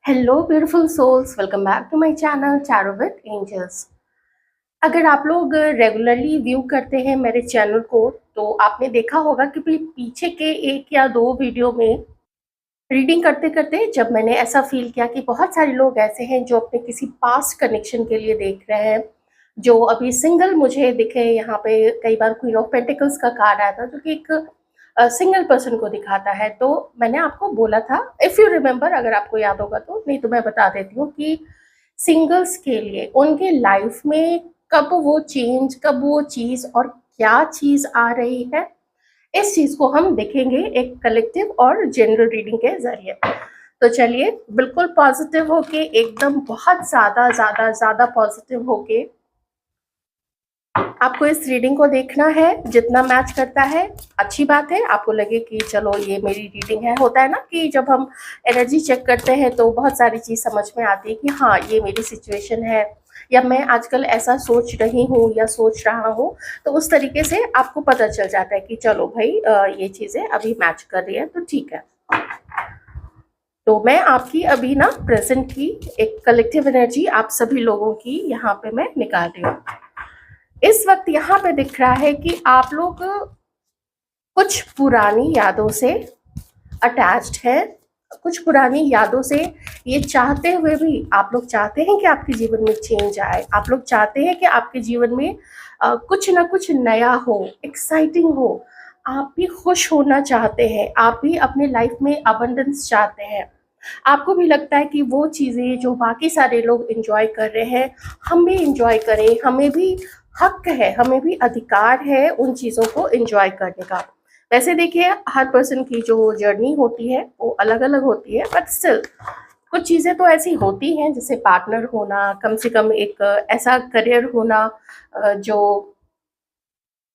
Hello beautiful souls, welcome back to my channel tarot with angels. अगर आप लोग regularly view करते हैं मेरे चैनल को तो आपने देखा होगा कि पीछे के एक या दो वीडियो में रीडिंग करते करते जब मैंने ऐसा फील किया कि बहुत सारे लोग ऐसे हैं जो अपने किसी पास्ट कनेक्शन के लिए देख रहे हैं, जो अभी सिंगल मुझे दिखे। यहाँ पे कई बार क्वीन ऑफ पेंटिकल्स का कार्ड आया था जो कि एक सिंगल पर्सन को दिखाता है। तो मैंने आपको बोला था, इफ़ यू रिमेंबर, अगर आपको याद होगा तो, नहीं तो मैं बता देती हूँ कि सिंगल्स के लिए उनके लाइफ में कब वो चेंज, कब वो चीज़ और क्या चीज़ आ रही है, इस चीज़ को हम देखेंगे एक कलेक्टिव और जनरल रीडिंग के ज़रिए। तो चलिए बिल्कुल पॉजिटिव होके, एकदम बहुत ज़्यादा ज़्यादा ज़्यादा पॉजिटिव होके आपको इस रीडिंग को देखना है। जितना मैच करता है अच्छी बात है, आपको लगे कि चलो ये मेरी रीडिंग है। होता है ना कि जब हम एनर्जी चेक करते हैं तो बहुत सारी चीज़ समझ में आती है कि हाँ ये मेरी सिचुएशन है, या मैं आजकल ऐसा सोच रही हूँ या सोच रहा हूँ। तो उस तरीके से आपको पता चल जाता है कि चलो भाई ये चीज़ें अभी मैच कर रही है तो ठीक है। तो मैं आपकी अभी ना प्रेजेंट की एक कलेक्टिव एनर्जी आप सभी लोगों की यहाँ पे मैं निकाल रही हूँ। इस वक्त यहाँ पे दिख रहा है कि आप लोग कुछ पुरानी यादों से अटैच्ड हैं, कुछ पुरानी यादों से ये चाहते हुए भी आप लोग चाहते हैं कि आपके जीवन में चेंज आए। आप लोग चाहते हैं कि आपके जीवन में कुछ ना कुछ नया हो, एक्साइटिंग हो। आप भी खुश होना चाहते हैं, आप भी अपने लाइफ में अबंडेंस चाहते हैं। आपको भी लगता है कि वो चीज़ें जो बाकी सारे लोग एंजॉय कर रहे हैं हम भी एंजॉय करें, हमें भी हक है, हमें भी अधिकार है उन चीज़ों को एंजॉय करने का। वैसे देखिए हर पर्सन की जो जर्नी होती है वो अलग अलग होती है, बट स्टिल कुछ चीज़ें तो ऐसी होती हैं, जैसे पार्टनर होना, कम से कम एक ऐसा करियर होना जो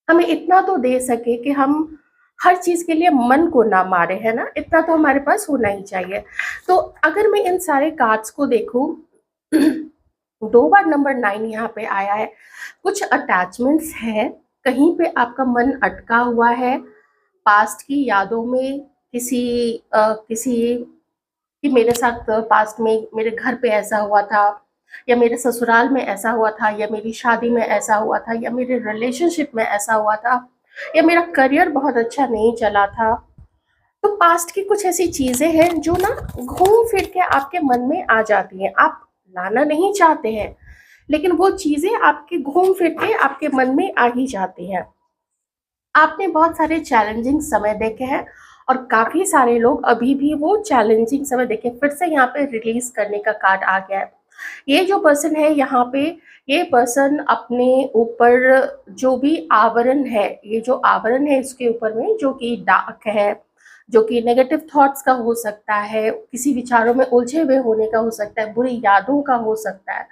हमें इतना तो दे सके कि हम हर चीज़ के लिए मन को ना मारे, है ना? इतना तो हमारे पास होना ही चाहिए। तो अगर मैं इन सारे कार्ड्स को देखूं, 2 बार नंबर 9 यहाँ पे आया है। कुछ अटैचमेंट्स है, कहीं पे आपका मन अटका हुआ है पास्ट की यादों में। किसी कि मेरे साथ पास्ट में मेरे घर पे ऐसा हुआ था, या मेरे ससुराल में ऐसा हुआ था, या मेरी शादी में ऐसा हुआ था, या मेरे रिलेशनशिप में ऐसा हुआ था, या मेरा करियर बहुत अच्छा नहीं चला था। तो पास्ट की कुछ ऐसी चीजें हैं जो ना घूम फिर के आपके मन में आ जाती हैं। आप लाना नहीं चाहते हैं, लेकिन वो चीजें आपके घूम फिर के आपके मन में आ ही जाती हैं। आपने बहुत सारे चैलेंजिंग समय देखे हैं और काफी सारे लोग अभी भी वो चैलेंजिंग समय देखे। फिर से यहाँ पे रिलीज करने का कार्ड आ गया है। ये जो पर्सन है यहाँ पे, ये पर्सन अपने ऊपर जो भी आवरण है, ये जो आवरण है इसके ऊपर में जो कि डार्क है, जो कि नेगेटिव थॉट्स का हो सकता है, किसी विचारों में उलझे हुए होने का हो सकता है, बुरी यादों का हो सकता है।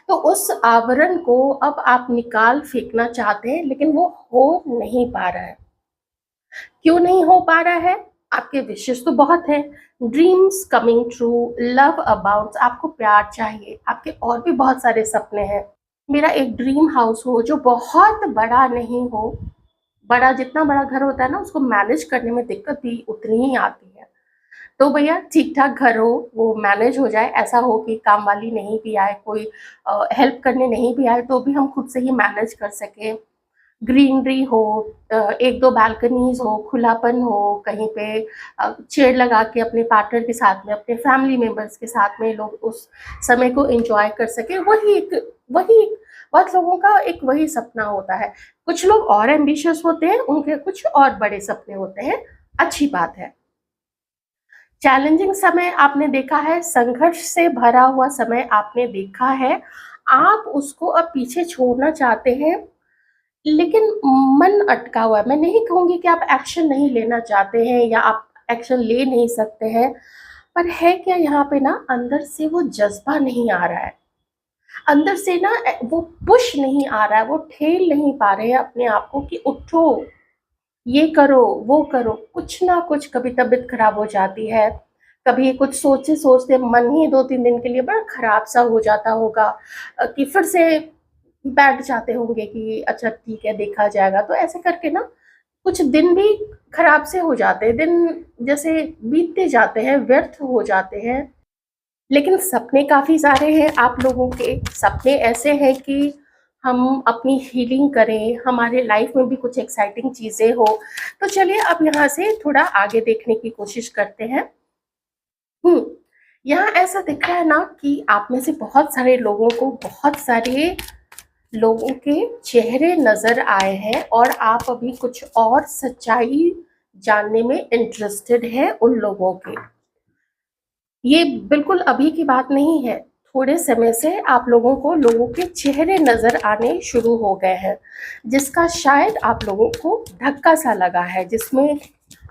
तो उस आवरण को अब आप निकाल फेंकना चाहते हैं, लेकिन वो हो नहीं पा रहा है। क्यों नहीं हो पा रहा है? आपके विशेष तो बहुत हैं, dreams coming true, love about, आपको प्यार चाहिए, आपके और भी बहुत सारे सपने हैं। मेरा एक ड्रीम हाउस हो जो बहुत बड़ा नहीं हो। बड़ा, जितना बड़ा घर होता है ना उसको मैनेज करने में दिक्कत भी उतनी ही आती है। तो भैया ठीक ठाक घर हो, वो मैनेज हो जाए, ऐसा हो कि काम वाली नहीं भी आए, कोई हेल्प करने नहीं भी आए तो भी हम खुद से ही मैनेज कर सके। ग्रीनरी हो, एक दो बालकनीज हो, खुलापन हो, कहीं पे चेयर लगा के अपने पार्टनर के साथ में, अपने फैमिली मेंबर्स के साथ में लोग उस समय को एंजॉय कर सके। वही बहुत लोगों का एक वही सपना होता है। कुछ लोग और एम्बिशियस होते हैं, उनके कुछ और बड़े सपने होते हैं, अच्छी बात है। चैलेंजिंग समय आपने देखा है, संघर्ष से भरा हुआ समय आपने देखा है। आप उसको अब पीछे छोड़ना चाहते हैं, लेकिन मन अटका हुआ है। मैं नहीं कहूँगी कि आप एक्शन नहीं लेना चाहते हैं या आप एक्शन ले नहीं सकते हैं, पर है क्या यहाँ पे ना, अंदर से वो जज़्बा नहीं आ रहा है। अंदर से ना वो पुश नहीं आ रहा है, वो ठेल नहीं पा रहे हैं अपने आप को कि उठो, ये करो, वो करो। कुछ ना कुछ, कभी तबीयत खराब हो जाती है, कभी कुछ सोचते-सोचते मन ही 2-3 दिन के लिए बड़ा खराब-सा हो जाता होगा, कि फिर से बैठ जाते होंगे कि अच्छा ठीक है देखा जाएगा। तो ऐसे करके ना कुछ दिन भी खराब से हो जाते हैं, दिन जैसे बीतते जाते हैं, व्यर्थ हो जाते हैं। लेकिन सपने काफ़ी सारे हैं आप लोगों के। सपने ऐसे हैं कि हम अपनी हीलिंग करें, हमारे लाइफ में भी कुछ एक्साइटिंग चीज़ें हो। तो चलिए अब यहाँ से थोड़ा आगे देखने की कोशिश करते हैं। यहाँ ऐसा दिख रहा है ना कि आप में से बहुत सारे लोगों को बहुत सारे लोगों के चेहरे नज़र आए हैं और आप अभी कुछ और सच्चाई जानने में इंटरेस्टेड हैं उन लोगों के। ये बिल्कुल अभी की बात नहीं है, थोड़े समय से आप लोगों को लोगों के चेहरे नज़र आने शुरू हो गए हैं, जिसका शायद आप लोगों को धक्का सा लगा है, जिसमें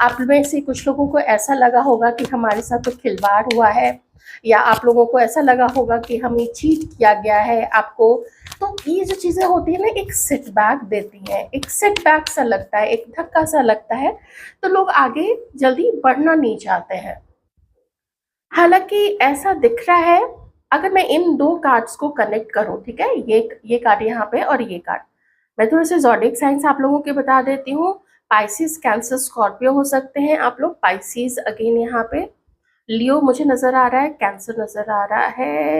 आप में से कुछ लोगों को ऐसा लगा होगा कि हमारे साथ तो खिलवाड़ हुआ है, या आप लोगों को ऐसा लगा होगा कि हमें चीट किया गया है आपको। तो ये जो चीज़ें होती है ना, एक सेटबैक देती हैं, एक सेटबैक सा लगता है, एक धक्का सा लगता है, तो लोग आगे जल्दी बढ़ना नहीं चाहते हैं। हालाँकि ऐसा दिख रहा है, अगर मैं इन 2 कार्ड्स को कनेक्ट करूँ, ठीक है? ये कार्ड यहाँ पे और ये कार्ड। मैं थोड़े-से ज़ोडिएक साइन्स आप लोगों के बता देती हूँ। पाइसेस, कैंसर, स्कॉर्पियो हो सकते हैं आप लोग। पाइसेस अगेन यहाँ पे, लियो मुझे नज़र आ रहा है, कैंसर नज़र आ रहा है,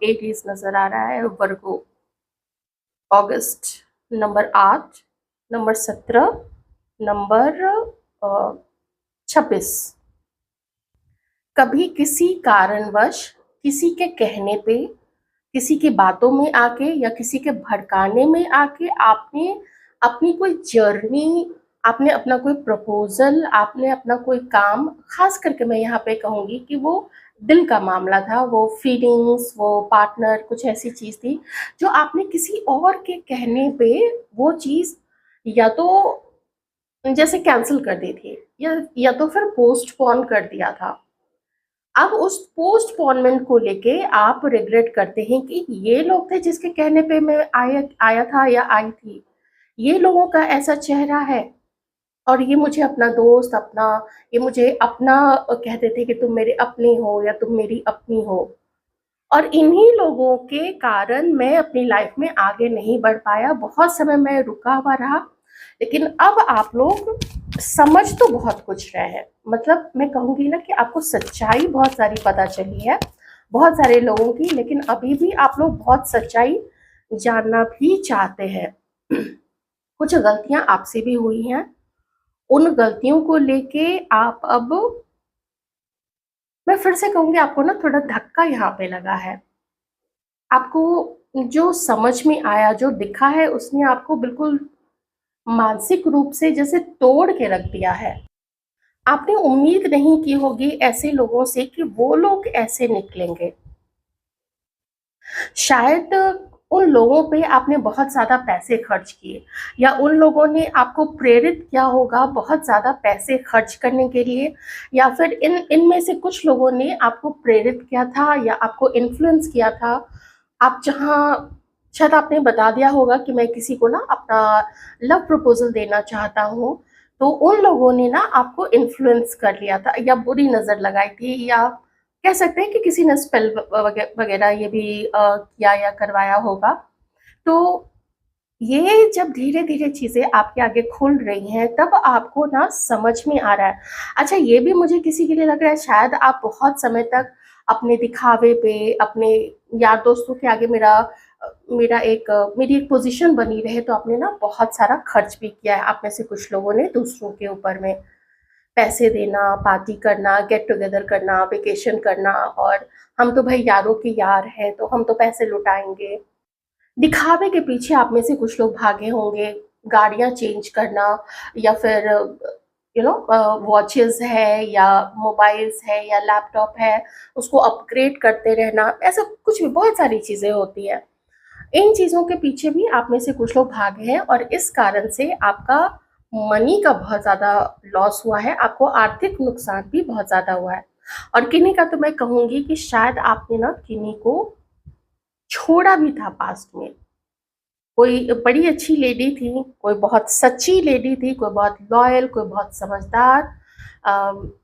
एरीज़ नज़र आ रहा है, वर्गो। अगस्त नंबर 8, नंबर 17, नंबर 26। कभी किसी कारणवश, किसी के कहने पे, किसी की बातों में आके या किसी के भड़काने में आके आपने अपनी कोई जर्नी, आपने अपना कोई प्रपोज़ल, आपने अपना कोई काम, ख़ास करके मैं यहाँ पे कहूँगी कि वो दिल का मामला था, वो फीलिंग्स, वो पार्टनर, कुछ ऐसी चीज़ थी, जो आपने किसी और के कहने पे वो चीज़ या तो जैसे कैंसल कर दी थी, या तो फिर पोस्टपोन कर दिया था। अब उस पोस्टपोनमेंट को लेके आप रिग्रेट करते हैं कि ये लोग थे जिसके कहने पे मैं आया आया था या आई थी। ये लोगों का ऐसा चेहरा है, और ये मुझे अपना दोस्त, अपना, ये मुझे अपना कहते थे कि तुम मेरे अपने हो या तुम मेरी अपनी हो। और इन्हीं लोगों के कारण मैं अपनी लाइफ में आगे नहीं बढ़ पाया, बहुत समय मैं रुका हुआ रहा। लेकिन अब आप लोग समझ तो बहुत कुछ रहे हैं, मतलब मैं कहूँगी ना कि आपको सच्चाई बहुत सारी पता चली है, बहुत सारे लोगों की, लेकिन अभी भी आप लोग बहुत सच्चाई जानना भी चाहते हैं। कुछ गलतियां आपसे भी हुई हैं, उन गलतियों को लेके आप अब, मैं फिर से कहूँगी, आपको ना थोड़ा धक्का यहाँ पे लगा है। आपको जो समझ में आया, जो दिखा है, उसने आपको बिल्कुल मानसिक रूप से जैसे तोड़ के रख दिया है। आपने उम्मीद नहीं की होगी ऐसे लोगों से कि वो लोग ऐसे निकलेंगे। शायद उन लोगों पे आपने बहुत ज़्यादा पैसे खर्च किए, या उन लोगों ने आपको प्रेरित किया होगा बहुत ज़्यादा पैसे खर्च करने के लिए, या फिर इनमें से कुछ लोगों ने आपको प्रेरित किया था या आपको इन्फ्लुएंस किया था। आप जहाँ, शायद आपने बता दिया होगा कि मैं किसी को ना अपना लव प्रपोज़ल देना चाहता हूँ, तो उन लोगों ने ना आपको इन्फ्लुएंस कर लिया था या बुरी नज़र लगाई थी, या कह सकते हैं कि किसी ने स्पेल वगैरह ये भी किया या करवाया होगा। तो ये जब धीरे-धीरे चीज़ें आपके आगे खुल रही हैं, तब आपको ना समझ में आ रहा है। अच्छा, ये भी मुझे किसी के लिए लग रहा है, शायद आप बहुत समय तक अपने दिखावे पे, अपने यार दोस्तों के आगे मेरी एक पोज़ीशन बनी रहे, तो आपने ना बहुत सारा खर्च भी किया है। आप में से कुछ लोगों ने दूसरों के ऊपर में पैसे देना, पार्टी करना, गेट टुगेदर करना, वेकेशन करना, और हम तो भाई यारों के यार हैं, तो हम तो पैसे लुटाएँगे। दिखावे के पीछे आप में से कुछ लोग भागे होंगे, गाड़ियाँ चेंज करना, या फिर वॉचेज़ है या मोबाइल्स है या लैपटॉप है, उसको अपग्रेड करते रहना, ऐसा कुछ भी, बहुत सारी चीज़ें होती हैं। इन चीज़ों के पीछे भी आप में से कुछ लोग भागे हैं, और इस कारण से आपका मनी का बहुत ज़्यादा लॉस हुआ है, आपको आर्थिक नुकसान भी बहुत ज़्यादा हुआ है। और किन्हीं का तो मैं कहूँगी कि शायद आपने ना किन्हीं को छोड़ा भी था पास्ट में। कोई बड़ी अच्छी लेडी थी, कोई बहुत सच्ची लेडी थी, कोई बहुत लॉयल, कोई बहुत समझदार,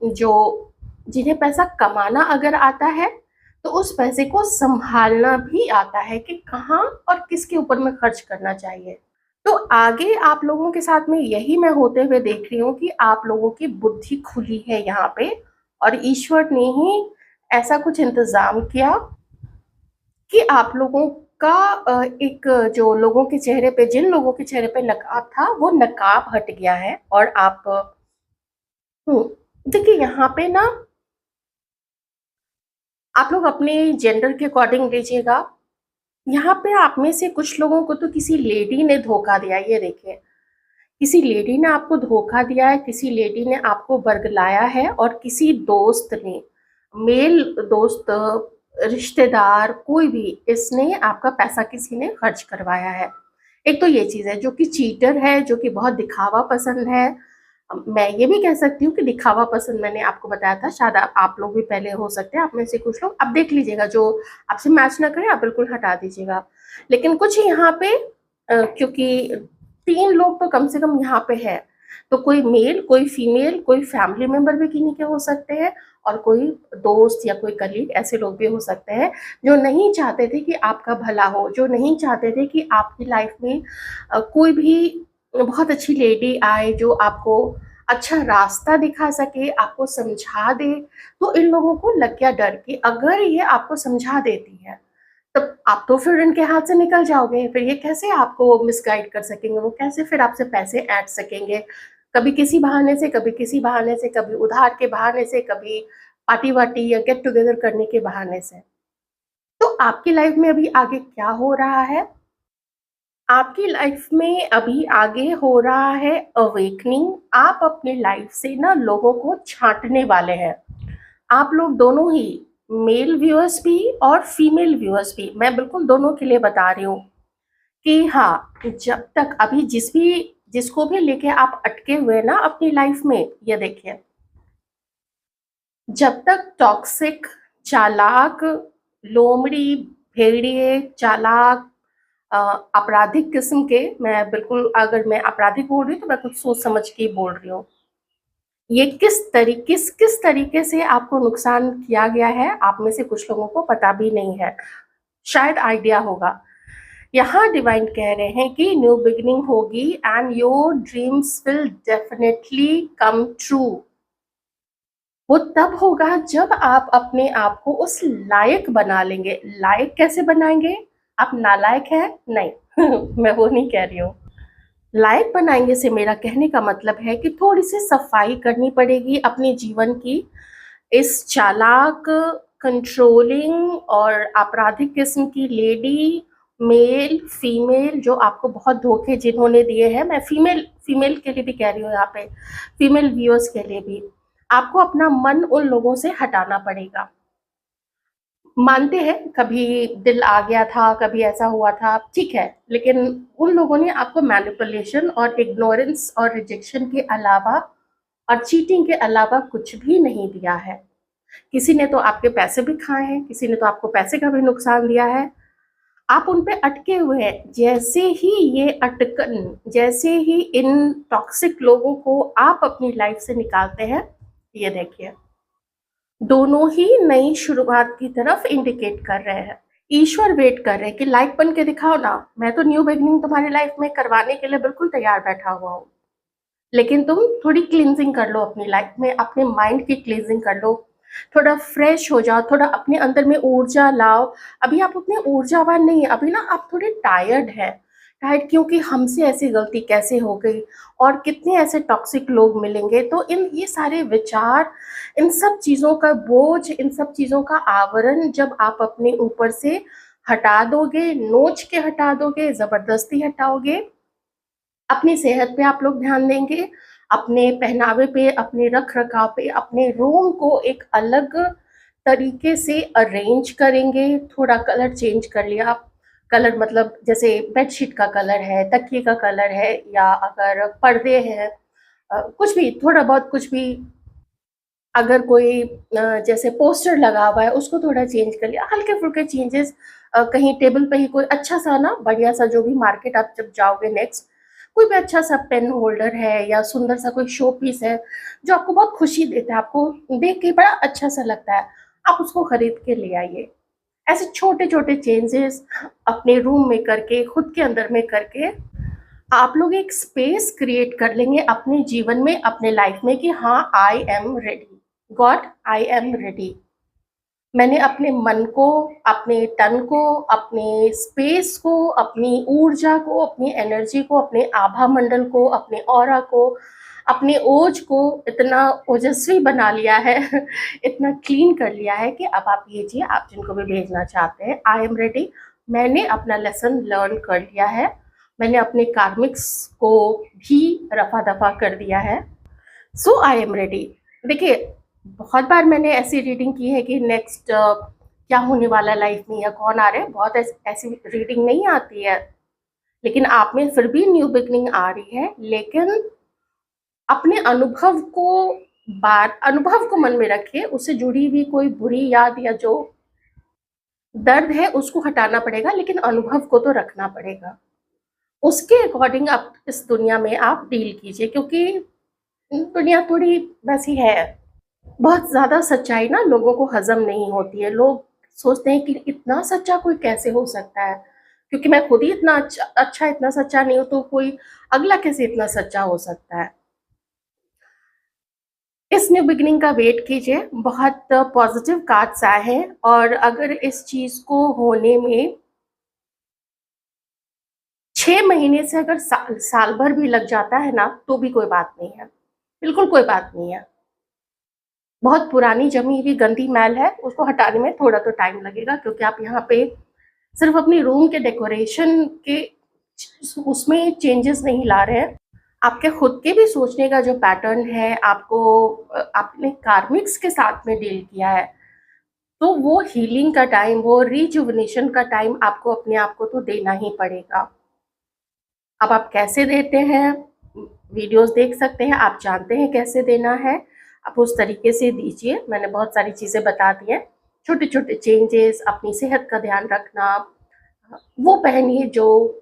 जो जिन्हें पैसा कमाना अगर आता है, तो उस पैसे को सँभालना भी आता है कि कहाँ और किसके ऊपर में खर्च करना चाहिए। तो आगे आप लोगों के साथ में यही मैं होते हुए देख रही हूँ कि आप लोगों की बुद्धि खुली है यहाँ पे, और ईश्वर ने ही ऐसा कुछ इंतज़ाम किया कि आप लोगों का एक जो लोगों के चेहरे पे जिन लोगों के चेहरे पे नकाब था, वो नकाब हट गया है और आप हुँ, देखिए यहाँ पे ना आप लोग अपने जेंडर के अकॉर्डिंग लीजिएगा। यहाँ पे आप में से कुछ लोगों को तो किसी लेडी ने धोखा दिया, ये देखिए। किसी लेडी ने आपको धोखा दिया है, किसी लेडी ने आपको बरगलाया है और किसी दोस्त ने, मेल दोस्त, रिश्तेदार, कोई भी, इसने आपका पैसा किसी ने खर्च करवाया है। एक तो ये चीज़ है जो कि चीटर है, जो कि बहुत दिखावा पसंद है। मैं ये भी कह सकती हूँ कि दिखावा पसंद मैंने आपको बताया था, शायद आप लोग भी पहले हो सकते हैं, आप में से कुछ लोग। अब देख लीजिएगा, जो आपसे मैच ना करे आप बिल्कुल हटा दीजिएगा। लेकिन कुछ यहाँ पे क्योंकि 3 लोग तो कम से कम यहाँ पे है, तो कोई मेल, कोई फीमेल, कोई फैमिली मेंबर भी किन्हीं के हो सकते हैं और कोई दोस्त या कोई कलीग, ऐसे लोग भी हो सकते हैं जो नहीं चाहते थे कि आपका भला हो, जो नहीं चाहते थे कि आपकी लाइफ में कोई भी बहुत अच्छी लेडी आए जो आपको अच्छा रास्ता दिखा सके, आपको समझा दे। तो इन लोगों को लग गया डर कि अगर ये आपको समझा देती है, तब आप तो फिर इनके हाथ से निकल जाओगे, फिर ये कैसे आपको मिसगाइड कर सकेंगे, वो कैसे फिर आपसे पैसे ऐंठ सकेंगे, कभी किसी बहाने से, कभी किसी बहाने से, कभी उधार के बहाने से, कभी पार्टी वार्टी या गेट टुगेदर करने के बहाने से। तो आपकी लाइफ में अभी आगे क्या हो रहा है? आपकी लाइफ में अभी आगे हो रहा है अवेकनिंग। आप अपनी लाइफ से ना लोगों को छांटने वाले हैं। आप लोग दोनों ही, मेल व्यूअर्स भी और फीमेल व्यूअर्स भी, मैं बिल्कुल दोनों के लिए बता रही हूँ कि हाँ, जब तक अभी जिसको भी लेके आप अटके हुए ना अपनी लाइफ में, ये देखिए, जब तक टॉक्सिक, चालाक, लोमड़ी, भेड़िए, चालाक, आपराधिक किस्म के, मैं बिल्कुल, अगर मैं आपराधिक बोल रही हूँ तो मैं कुछ सोच समझ के ही बोल रही हूँ। ये किस तरीके से आपको नुकसान किया गया है, आप में से कुछ लोगों को पता भी नहीं है, शायद आइडिया होगा। यहाँ डिवाइन कह रहे हैं कि न्यू बिगिनिंग होगी and your dreams will definitely come true. वो तब होगा जब आप अपने आप को उस लायक बना लेंगे। लायक कैसे बनाएंगे? आप नालायक हैं? नहीं मैं वो नहीं कह रही हूँ। लायक बनाएंगे से मेरा कहने का मतलब है कि थोड़ी सी सफाई करनी पड़ेगी अपने जीवन की, इस चालाक, कंट्रोलिंग और आपराधिक किस्म की लेडी, मेल, फीमेल, जो आपको बहुत धोखे जिन्होंने दिए हैं, मैं फीमेल फीमेल के लिए भी कह रही हूँ यहाँ पे, फीमेल व्यूअर्स के लिए भी, आपको अपना मन उन लोगों से हटाना पड़ेगा। मानते हैं कभी दिल आ गया था, कभी ऐसा हुआ था, ठीक है, लेकिन उन लोगों ने आपको मैनिपुलेशन और इग्नोरेंस और रिजेक्शन के अलावा और चीटिंग के अलावा कुछ भी नहीं दिया है। किसी ने तो आपके पैसे भी खाए हैं, किसी ने तो आपको पैसे का भी नुकसान दिया है। आप उन पे अटके हुए हैं। जैसे ही इन टॉक्सिक लोगों को आप अपनी लाइफ से निकालते हैं, ये देखिए, दोनों ही नई शुरुआत की तरफ इंडिकेट कर रहे हैं। ईश्वर वेट कर रहे हैं कि लाइक बन के दिखाओ ना, मैं तो न्यू बिगनिंग तुम्हारी लाइफ में करवाने के लिए बिल्कुल तैयार बैठा हुआ हूँ, लेकिन तुम थोड़ी क्लींजिंग कर लो अपनी लाइफ में, अपने माइंड की क्लींजिंग कर लो, थोड़ा फ्रेश हो जाओ, थोड़ा अपने अंदर में ऊर्जा लाओ। अभी आप उतने ऊर्जावान नहीं है, अभी ना आप थोड़े टायर्ड हैं। टायर्ड क्योंकि हमसे ऐसी गलती कैसे हो गई और कितने ऐसे टॉक्सिक लोग मिलेंगे। तो इन ये सारे विचार, इन सब चीज़ों का बोझ, इन सब चीज़ों का आवरण जब आप अपने ऊपर से हटा दोगे, नोच के हटा दोगे, ज़बरदस्ती हटाओगे, अपनी सेहत पे आप लोग ध्यान देंगे, अपने पहनावे पे, अपने रख-रखाव पे, अपने रूम को एक अलग तरीके से अरेंज करेंगे, थोड़ा कलर चेंज कर लिया। कलर मतलब जैसे बेडशीट का कलर है, तकिए का कलर है, या अगर पर्दे हैं, कुछ भी, थोड़ा बहुत कुछ भी, अगर कोई जैसे पोस्टर लगा हुआ है उसको थोड़ा चेंज कर लिया, हल्के-फुल्के चेंजेस। कहीं टेबल पे ही कोई अच्छा-सा ना बढ़िया-सा, जो भी मार्केट आप जब जाओगे नेक्स्ट, कोई भी अच्छा-सा पेन होल्डर है या सुंदर-सा कोई शो पीस है, जो आपको बहुत खुशी देता है, आपको देख के बड़ा अच्छा-सा लगता है, आप उसको खरीद के ले आइए। ऐसे छोटे-छोटे चेंजेस अपने रूम में करके, खुद के अंदर में करके, आप लोग एक स्पेस क्रिएट कर लेंगे अपने जीवन में, अपने लाइफ में कि हाँ, I am ready, God I am ready. मैंने अपने मन को, अपने तन को, अपने स्पेस को, अपनी ऊर्जा को, अपनी एनर्जी को, अपने आभा मंडल को, अपने ऑरा को, अपने ओज को इतना ओजस्वी बना लिया है इतना क्लीन कर लिया है कि अब आप भेजिए, आप जिनको भी भेजना चाहते हैं। I am ready. मैंने अपना लेसन लर्न कर लिया है। मैंने अपने कार्मिक्स को भी रफा दफा कर दिया है। सो आई एम रेडी। देखिए, बहुत बार मैंने ऐसी रीडिंग की है कि नेक्स्ट क्या होने वाला लाइफ में या कौन आ रहे हैं, बहुत ऐसी रीडिंग नहीं आती है, लेकिन आप में फिर भी न्यू बिगनिंग आ रही है। लेकिन अपने अनुभव को मन में रखे, उससे जुड़ी हुई कोई बुरी याद या जो दर्द है उसको हटाना पड़ेगा, लेकिन अनुभव को तो रखना पड़ेगा। उसके अकॉर्डिंग आप इस दुनिया में आप डील कीजिए, क्योंकि दुनिया थोड़ी वैसी है। बहुत ज़्यादा सच्चाई ना लोगों को हज़म नहीं होती है। लोग सोचते हैं कि इतना सच्चा कोई कैसे हो सकता है, क्योंकि मैं खुद ही इतना अच्छा इतना सच्चा नहीं हूँ, तो कोई अगला कैसे इतना सच्चा हो सकता है। इस न्यू बिगिनिंग का वेट कीजिए। बहुत पॉजिटिव कार्ड्स आए हैं, और अगर इस चीज़ को होने में 6 महीने से अगर साल भर भी लग जाता है ना, तो भी कोई बात नहीं है, बिल्कुल कोई बात नहीं है। बहुत पुरानी जमी हुई गंदी मैल है, उसको हटाने में थोड़ा तो टाइम लगेगा, क्योंकि आप यहाँ पे सिर्फ अपनी रूम के डेकोरेशन के उसमें चेंजेस नहीं ला रहे हैं, आपके खुद के भी सोचने का जो पैटर्न है, आपको आपने कार्मिक्स के साथ में डील किया है, तो वो हीलिंग का टाइम, वो रिजुविनेशन का टाइम आपको अपने आप को तो देना ही पड़ेगा। अब आप कैसे देते हैं, वीडियोस देख सकते हैं, आप जानते हैं कैसे देना है, आप उस तरीके से दीजिए। मैंने बहुत सारी चीज़ें बता दी हैं। छोटे छोटे चेंजेस, अपनी सेहत का ध्यान रखना, वो पहनिए जो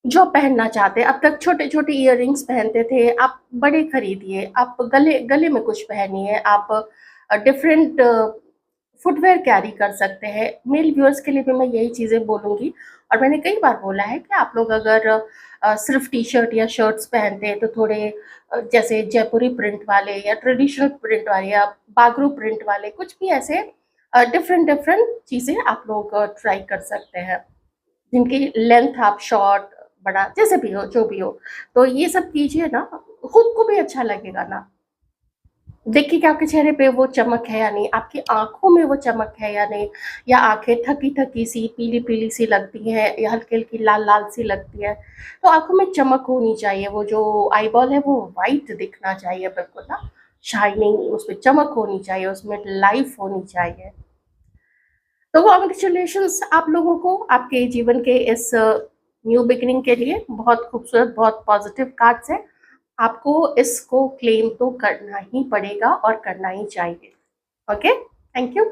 जो पहनना चाहते हैं। अब तक छोटे छोटे इयररिंग्स पहनते थे, आप बड़े खरीदिए। आप गले गले में कुछ पहनिए। आप डिफरेंट फुटवेयर कैरी कर सकते हैं। मेल व्यूअर्स के लिए भी मैं यही चीज़ें बोलूँगी। और मैंने कई बार बोला है कि आप लोग अगर सिर्फ टी शर्ट या शर्ट्स पहनते हैं, तो थोड़े जैसे जयपुरी प्रिंट वाले या ट्रेडिशनल प्रिंट वाले या बागरू प्रिंट वाले, कुछ भी ऐसे डिफरेंट डिफरेंट चीज़ें आप लोग ट्राई कर सकते हैं, जिनकी लेंथ आप शॉर्ट बड़ा जैसे भी हो, जो भी हो। तो ये सब कीजिए ना, खुद को भी अच्छा लगेगा ना। देखिए कि आपके चेहरे पे वो चमक है या नहीं, आपकी आँखों में वो चमक है या नहीं, या आँखें थकी-थकी सी, पीली-पीली सी लगती हैं या हल्की-हल्की लाल-लाल सी लगती है। तो आँखों में चमक होनी चाहिए, वो जो आईबॉल है वो व्हाइट दिखना चाहिए बिल्कुल ना, शाइनिंग, उसमें चमक होनी चाहिए, उसमें लाइफ होनी चाहिए। तो कांग्रेचुलेशंस आप लोगों को आपके जीवन के इस न्यू बिगिनिंग के लिए। बहुत खूबसूरत, बहुत पॉजिटिव कार्ड्स हैं। आपको इसको क्लेम तो करना ही पड़ेगा और करना ही चाहिए। Okay, thank you.